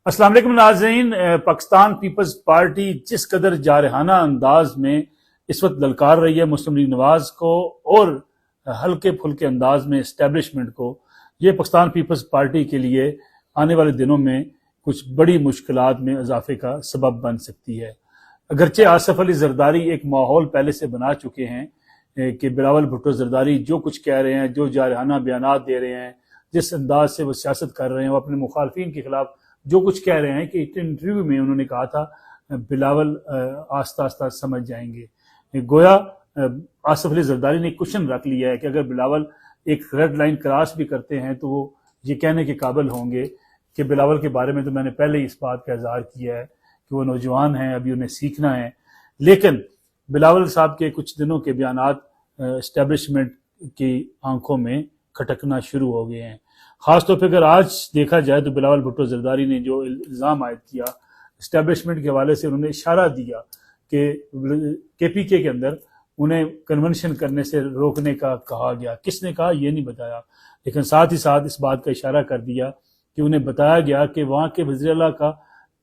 अस्सलाम वालेकुम नाज़रीन। पाकिस्तान पीपल्स पार्टी जिस कदर जारहाना अंदाज में इस वक्त ललकार रही है मुस्लिम लीग नवाज को और हल्के फुल्के अंदाज में इस्टेब्लिशमेंट को, ये पाकिस्तान पीपल्स पार्टी के लिए आने वाले दिनों में कुछ बड़ी मुश्किलात में इजाफे का सबब बन सकती है। अगरचे आसिफ अली जरदारी एक माहौल पहले से बना चुके हैं कि बिलावल भुट्टो जरदारी जो कुछ कह रहे हैं, जो जारहाना बयानात दे रहे हैं, जिस अंदाज से वो सियासत कर रहे हैं, वो अपने मुखालफिन के खिलाफ जो कुछ कह रहे हैं कि इंटरव्यू में उन्होंने कहा था बिलावल आस्ता आस्ता समझ जाएंगे। गोया आसिफ अली जरदारी ने क्वेश्चन रख लिया है कि अगर बिलावल एक रेड लाइन क्रॉस भी करते हैं तो वो ये कहने के काबिल होंगे कि बिलावल के बारे में तो मैंने पहले ही इस बात का इजहार किया है कि वो नौजवान हैं, अभी उन्हें सीखना है। लेकिन बिलावल साहब के कुछ दिनों के बयानात एस्टेब्लिशमेंट की आंखों में खटकना शुरू हो गए हैं। खासतौर पर अगर आज देखा जाए तो बिलावल भुट्टो जरदारी ने जो इल्ज़ाम आयद किया एस्टेब्लिशमेंट के हवाले से, उन्होंने इशारा दिया कि केपीके के अंदर उन्हें कन्वेंशन करने से रोकने का कहा गया। किसने कहा ये नहीं बताया, लेकिन साथ ही साथ इस बात का इशारा कर दिया कि उन्हें बताया गया कि वहाँ के वज़ीर-ए-आला का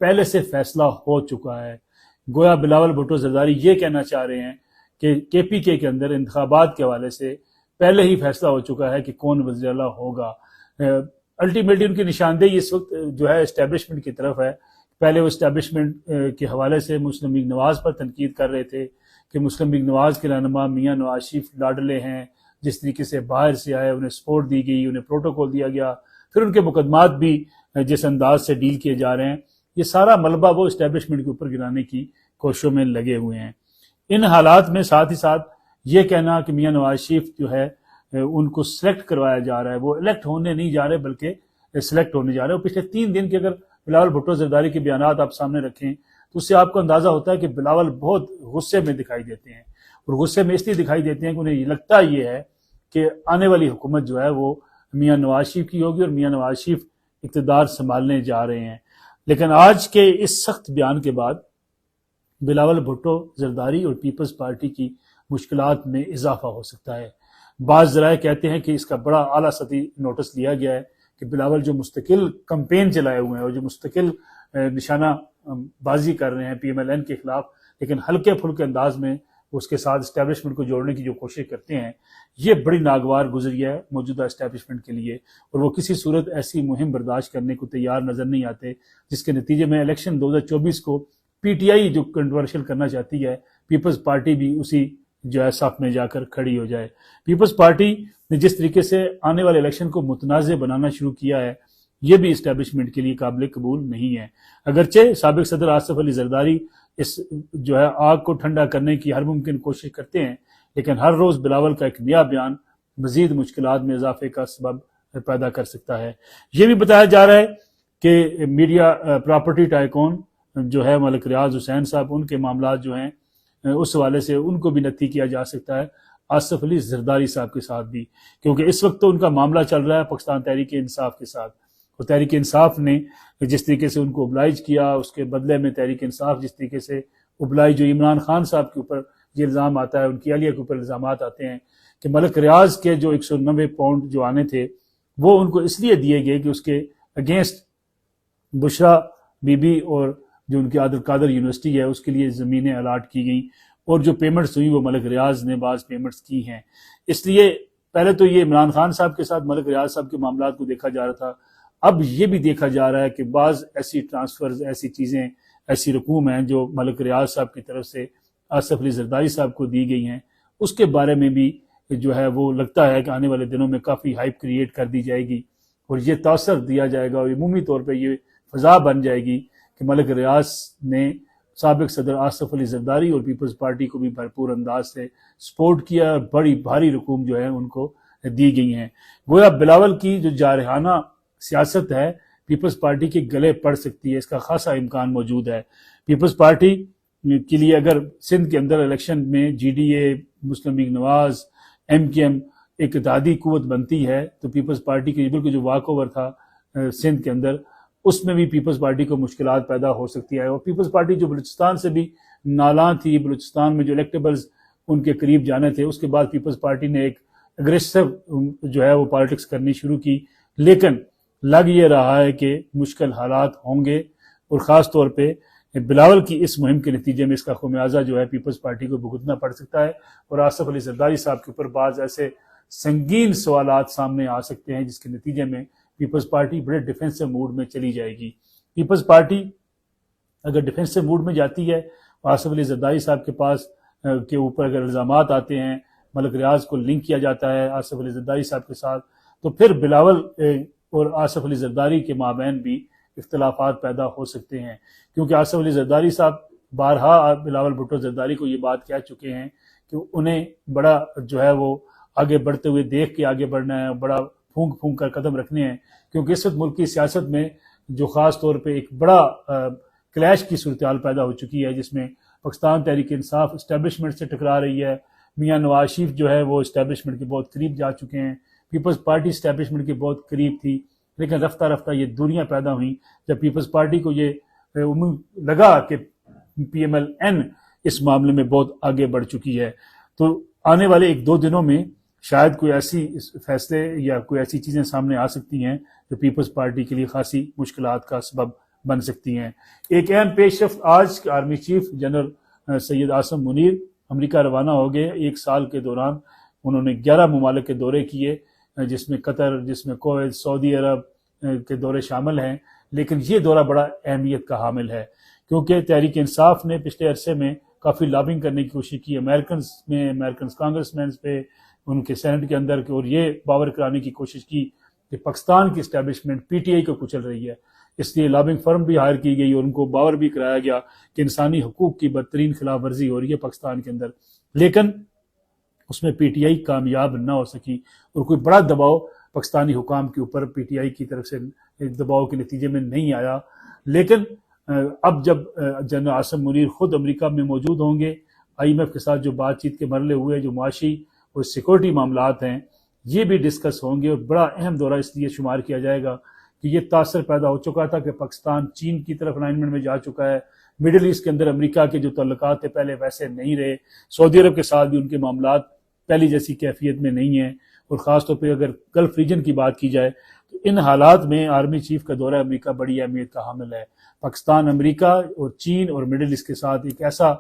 पहले से फैसला हो चुका है। गोया बिलावल भुट्टो जरदारी ये कहना चाह रहे हैं कि केपीके के अंदर इंतखाबात के हवाले से पहले ही फैसला हो चुका है कि कौन वज़ीर-ए-आला होगा। अल्टीमेटली उनकी निशानदेही इस वक्त जो है एस्टेब्लिशमेंट की तरफ है। पहले वो एस्टेब्लिशमेंट के हवाले से मुस्लिम लीग नवाज पर तनकीद कर रहे थे कि मुस्लिम लीग नवाज के रहनुमा मियां नवाज शरीफ लाडले हैं, जिस तरीके से बाहर से आए उन्हें सपोर्ट दी गई, उन्हें प्रोटोकॉल दिया गया, फिर उनके मुकदमात भी जिस अंदाज से डील किए जा रहे हैं, ये सारा मलबा वो एस्टेब्लिशमेंट के ऊपर गिराने की कोशिशों में लगे हुए हैं। इन हालात में साथ ही साथ ये कहना कि मियां नवाज शरीफ जो है उनको सिलेक्ट करवाया जा रहा है, वो इलेक्ट होने नहीं जा रहे बल्कि सिलेक्ट होने जा रहे हैं। पिछले 3 दिन के अगर बिलावल भुट्टो जरदारी के बयानात आप सामने रखें तो उससे आपको अंदाजा होता है कि बिलावल बहुत गुस्से में दिखाई देते हैं, और गुस्से में इसलिए दिखाई देते हैं कि उन्हें लगता ये है कि आने वाली हुकूमत जो है वो मियां नवाज शरीफ की होगी और मियां नवाज शरीफ इक़्तिदार संभालने जा रहे हैं। लेकिन आज के इस सख्त बयान के बाद बिलावल भुट्टो जरदारी और पीपल्स पार्टी की मुश्किलात में इजाफा हो सकता है। बाज़ ज़राए कहते हैं कि इसका बड़ा आला सतही नोटिस लिया गया है कि बिलावल जो मुस्तकिल कैंपेन चलाए हुए हैं और जो मुस्तकिल निशाना बाजी कर रहे हैं PMLN के खिलाफ, लेकिन हल्के फुल्के अंदाज में उसके साथ इस्टेब्लिशमेंट को जोड़ने की जो कोशिश करते हैं, ये बड़ी नागवार गुजरिया है मौजूदा इस्टेब्लिशमेंट के लिए, और वो किसी सूरत ऐसी मुहिम बर्दाश्त करने को तैयार नजर नहीं आते जिसके नतीजे में इलेक्शन 2024 को PTI जो कंट्रोवर्शियल करना चाहती है, पीपल्स पार्टी भी उसी जो है साफ में जाकर खड़ी हो जाए। पीपल्स पार्टी ने जिस तरीके से आने वाले इलेक्शन को मुतनाज़ बनाना शुरू किया है, ये भी इस्टेब्लिशमेंट के लिए काबिल कबूल नहीं है। अगरचे साबिक सदर आसिफ अली जरदारी इस जो है आग को ठंडा करने की हर मुमकिन कोशिश करते हैं, लेकिन हर रोज़ बिलावल का एक नया बयान मजीद मुश्किलात में इजाफे का सबब पैदा कर सकता है। ये भी बताया जा रहा है कि मीडिया प्रॉपर्टी टाइकून जो है मलिक रियाज हुसैन साहब, उनके मामला जो हैं उस हवाले से उनको भी नत्थी किया जा सकता है आसिफ अली जरदारी साहब के साथ भी, क्योंकि इस वक्त तो उनका मामला चल रहा है पाकिस्तान तहरीक इंसाफ के साथ, और तहरीक इंसाफ ने जिस तरीके से उनको ओबलाइज किया, उसके बदले में तहरीक इंसाफ जिस तरीके से ओबलाइज, जो इमरान खान साहब के ऊपर ये इल्ज़ाम आता है, उनकी अहलिया के ऊपर इल्ज़ाम आते हैं कि मलिक रियाज के जो 190 पाउंड जो आने थे वो उनको इसलिए दिए गए कि उसके अगेंस्ट बुशरा बीबी और जो उनकी आदिल कादर यूनिवर्सिटी है उसके लिए ज़मीनें अलाट की गई, और जो पेमेंट्स हुई वो मलिक रियाज ने बाज़ पेमेंट्स की हैं। इसलिए पहले तो ये इमरान खान साहब के साथ मलिक रियाज साहब के मामला को देखा जा रहा था, अब ये भी देखा जा रहा है कि बाज़ ऐसी ट्रांसफ़र्स, ऐसी चीज़ें, ऐसी रकूम हैं जो मलिक रियाज साहब की तरफ से आसिफ अली जरदारी साहब को दी गई हैं, उसके बारे में भी जो है वो लगता है कि आने वाले दिनों में काफ़ी हाइप क्रिएट कर दी जाएगी और ये तासर दिया जाएगा और अमूमी तौर पर ये फ़ज़ा बन जाएगी कि मलिक रियाज ने साबिक सदर आसिफ अली जरदारी और पीपल्स पार्टी को भी भरपूर अंदाज से सपोर्ट किया, बड़ी भारी रकूम जो है उनको दी गई हैं। गोया बिलावल की जो जारहाना सियासत है पीपल्स पार्टी के गले पड़ सकती है, इसका खासा इम्कान मौजूद है। पीपल्स पार्टी के लिए अगर सिंध के अंदर इलेक्शन में GDA, मुस्लिम लीग नवाज, MKM एक इत्तेहादी कुव्वत बनती है तो पीपल्स पार्टी के बिल्कुल जो वाक ओवर था सिंध के अंदर, उसमें भी पीपल्स पार्टी को मुश्किलात पैदा हो सकती है। और पीपल्स पार्टी जो बलूचिस्तान से भी नाला थी, बलूचिस्तान में जो इलेक्टेबल्स उनके करीब जाने थे, उसके बाद पीपल्स पार्टी ने एक अग्रेसिव जो है वो पॉलिटिक्स करनी शुरू की, लेकिन लग ये रहा है कि मुश्किल हालात होंगे اور خاص طور پہ بلاول کی اس مہم کے نتیجے میں اس کا خمیازہ جو ہے پیپلز پارٹی کو بھگتنا پڑ سکتا ہے، اور آصف علی زرداری صاحب کے اوپر بعض ایسے سنگین سوالات سامنے آ سکتے ہیں جس کے نتیجے میں پیپلز پارٹی بڑے ڈیفینسو موڈ میں چلی جائے گی۔ پیپلز پارٹی اگر ڈیفینسو موڈ میں جاتی ہے، آصف علی زرداری صاحب کے اوپر اگر الزامات آتے ہیں، ملک ریاض کو لنک کیا جاتا ہے آصف علی زرداری صاحب کے ساتھ، تو پھر بلاول اور آصف علی زرداری کے مابین بھی اختلافات پیدا ہو سکتے ہیں، کیونکہ آصف علی زرداری صاحب بارہا بلاول بھٹو زرداری کو یہ بات کہہ چکے ہیں کہ انہیں بڑا جو ہے وہ آگے بڑھتے ہوئے دیکھ کے آگے بڑھنا ہے، بڑا پھونک پھونک کر قدم رکھنے ہیں، کیونکہ اس وقت ملک کی سیاست میں جو خاص طور پہ ایک بڑا کلیش کی صورتحال پیدا ہو چکی ہے، جس میں پاکستان تحریک انصاف اسٹیبلشمنٹ سے ٹکرا رہی ہے، میاں نواز شریف جو ہے وہ اسٹیبلشمنٹ کے بہت قریب جا چکے ہیں، پیپلز پارٹی اسٹیبلشمنٹ کے بہت قریب تھی، لیکن رفتہ رفتہ یہ دوریاں پیدا ہوئیں جب پیپلز پارٹی کو یہ لگا کہ پی ایم ایل این اس معاملے میں بہت آگے بڑھ چکی ہے۔ تو آنے والے 1-2 دنوں میں شاید کوئی ایسی فیصلے یا کوئی ایسی چیزیں سامنے آ سکتی ہیں جو پیپلز پارٹی کے لیے خاصی مشکلات کا سبب بن سکتی ہیں۔ ایک اہم پیش رفت آج army chief general Syed Asim Munir امریکہ روانہ ہو گئے۔ 1 سال کے دوران انہوں نے 11 ممالک کے دورے کیے، جس میں قطر، جس میں کویت، سعودی عرب کے دورے شامل ہیں، لیکن یہ دورہ بڑا اہمیت کا حامل ہے کیونکہ تحریک انصاف نے پچھلے عرصے میں کافی لابنگ کرنے کی کوشش کی امریکنز کانگریس مینز پہ، ان کے سینٹ کے اندر، اور یہ باور کرانے کی کوشش کی کہ پاکستان کی اسٹیبلشمنٹ پی ٹی آئی کو کچل رہی ہے، اس لیے لابنگ فرم بھی ہائر کی گئی اور ان کو باور بھی کرایا گیا کہ انسانی حقوق کی بدترین خلاف ورزی ہو رہی ہے پاکستان کے اندر، لیکن اس میں پی ٹی آئی کامیاب نہ ہو سکی اور کوئی بڑا دباؤ پاکستانی حکام کے اوپر پی ٹی آئی کی طرف سے دباؤ کے نتیجے میں نہیں آیا۔ لیکن اب جب جنرل عاصم منیر خود امریکہ میں موجود ہوں گے، آئی ایم ایف کے ساتھ جو بات چیت کے مرحلے ہوئے، جو معاشی اور سیکورٹی معاملات ہیں، یہ بھی ڈسکس ہوں گے، اور بڑا اہم دورہ اس لیے شمار کیا جائے گا کہ یہ تاثر پیدا ہو چکا تھا کہ پاکستان چین کی طرف الائنمنٹ میں جا چکا ہے، مڈل ایسٹ کے اندر امریکہ کے جو تعلقات تھے پہلے ویسے نہیں رہے، سعودی عرب کے ساتھ بھی ان کے معاملات پہلی جیسی کیفیت میں نہیں ہیں، اور خاص طور پہ اگر گلف ریجن کی بات کی جائے تو ان حالات میں آرمی چیف کا دورہ امریکہ بڑی اہمیت کا حامل ہے۔ پاکستان امریکہ اور چین اور مڈل ایسٹ کے ساتھ ایک ایسا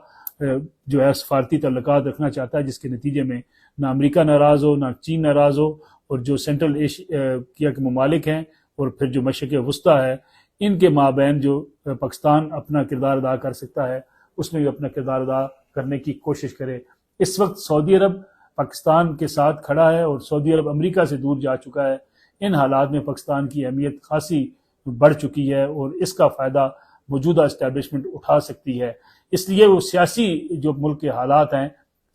جو ہے سفارتی تعلقات رکھنا چاہتا ہے جس کے نتیجے میں نہ امریکہ ناراض ہو، نہ چین ناراض ہو، اور جو سینٹرل ایشیا کے ممالک ہیں اور پھر جو مشرق وسطیٰ ہے، ان کے مابین جو پاکستان اپنا کردار ادا کر سکتا ہے اس میں بھی اپنا کردار ادا کرنے کی کوشش کرے۔ اس وقت سعودی عرب پاکستان کے ساتھ کھڑا ہے اور سعودی عرب امریکہ سے دور جا چکا ہے، ان حالات میں پاکستان کی اہمیت خاصی بڑھ چکی ہے اور اس کا فائدہ موجودہ اسٹیبلشمنٹ اٹھا سکتی ہے، اس لیے وہ سیاسی جو ملک کے حالات ہیں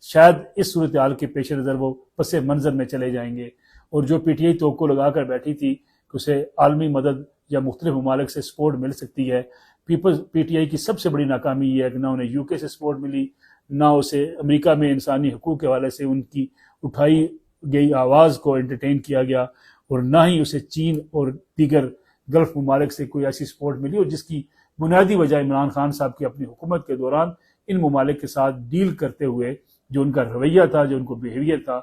شاید اس صورتحال کے پیش نظر وہ پس منظر میں چلے جائیں گے، اور جو پی ٹی آئی توقع لگا کر بیٹھی تھی کہ اسے عالمی مدد یا مختلف ممالک سے سپورٹ مل سکتی ہے، پی ٹی آئی کی سب سے بڑی ناکامی یہ ہے کہ نہ انہیں یو کے سے سپورٹ ملی، نہ اسے امریکہ میں انسانی حقوق کے حوالے سے ان کی اٹھائی گئی آواز کو انٹرٹین کیا گیا، اور نہ ہی اسے چین اور دیگر گلف ممالک سے کوئی ایسی سپورٹ ملی، اور جس کی بنیادی وجہ عمران خان صاحب کی اپنی حکومت کے دوران ان ممالک کے ساتھ ڈیل کرتے ہوئے جو ان کا رویہ تھا، جو ان کو بیہیویئر تھا،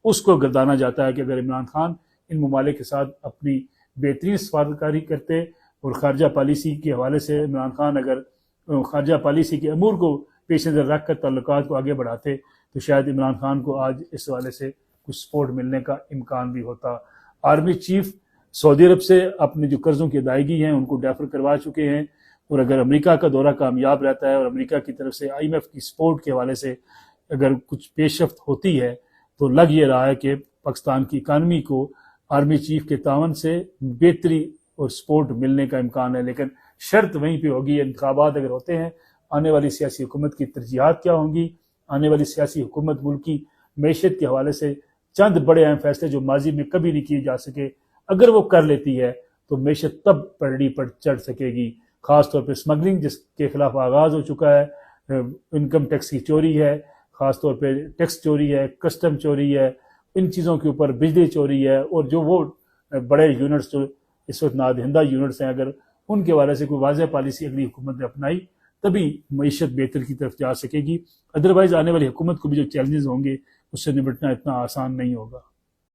اس کو گردانا جاتا ہے کہ اگر عمران خان ان ممالک کے ساتھ اپنی بہترین سفارتکاری کرتے اور خارجہ پالیسی کے حوالے سے عمران خان اگر خارجہ پالیسی کے امور کو پیش نظر رکھ کر تعلقات کو آگے بڑھاتے تو شاید عمران خان کو آج اس حوالے سے کچھ سپورٹ ملنے کا امکان بھی ہوتا۔ آرمی چیف سعودی عرب سے اپنے جو قرضوں کی ادائیگی ہیں ان کو ڈیفر کروا چکے ہیں، اور اگر امریکہ کا دورہ کامیاب رہتا ہے اور امریکہ کی طرف سے آئی ایم ایف کی سپورٹ کے حوالے سے اگر کچھ پیش رفت ہوتی ہے تو لگ یہ رہا ہے کہ پاکستان کی اکانومی کو آرمی چیف کے تعاون سے بہتری اور سپورٹ ملنے کا امکان ہے، لیکن شرط وہیں پہ ہوگی، انتخابات اگر ہوتے ہیں آنے والی سیاسی حکومت کی ترجیحات کیا ہوں گی، آنے والی سیاسی حکومت ملک کی معیشت کے حوالے سے چند بڑے اہم فیصلے جو ماضی میں کبھی نہیں کیے جا سکے اگر وہ کر لیتی ہے تو معیشت تب پڑڑی پر چڑھ سکے گی، خاص طور پہ اسمگلنگ جس کے خلاف آغاز ہو چکا ہے، انکم ٹیکس کی چوری ہے، خاص طور پہ ٹیکس چوری ہے، کسٹم چوری ہے، ان چیزوں کے اوپر بجلی چوری ہے، اور جو وہ بڑے یونٹس جو اس وقت نادہندہ یونٹس ہیں اگر ان کے حوالے سے کوئی واضح پالیسی اگلی حکومت نے اپنائی تبھی معیشت بہتر کی طرف جا سکے گی، ادروائز آنے والی حکومت کو بھی جو چیلنجز ہوں گے اس سے نمٹنا اتنا آسان نہیں ہوگا۔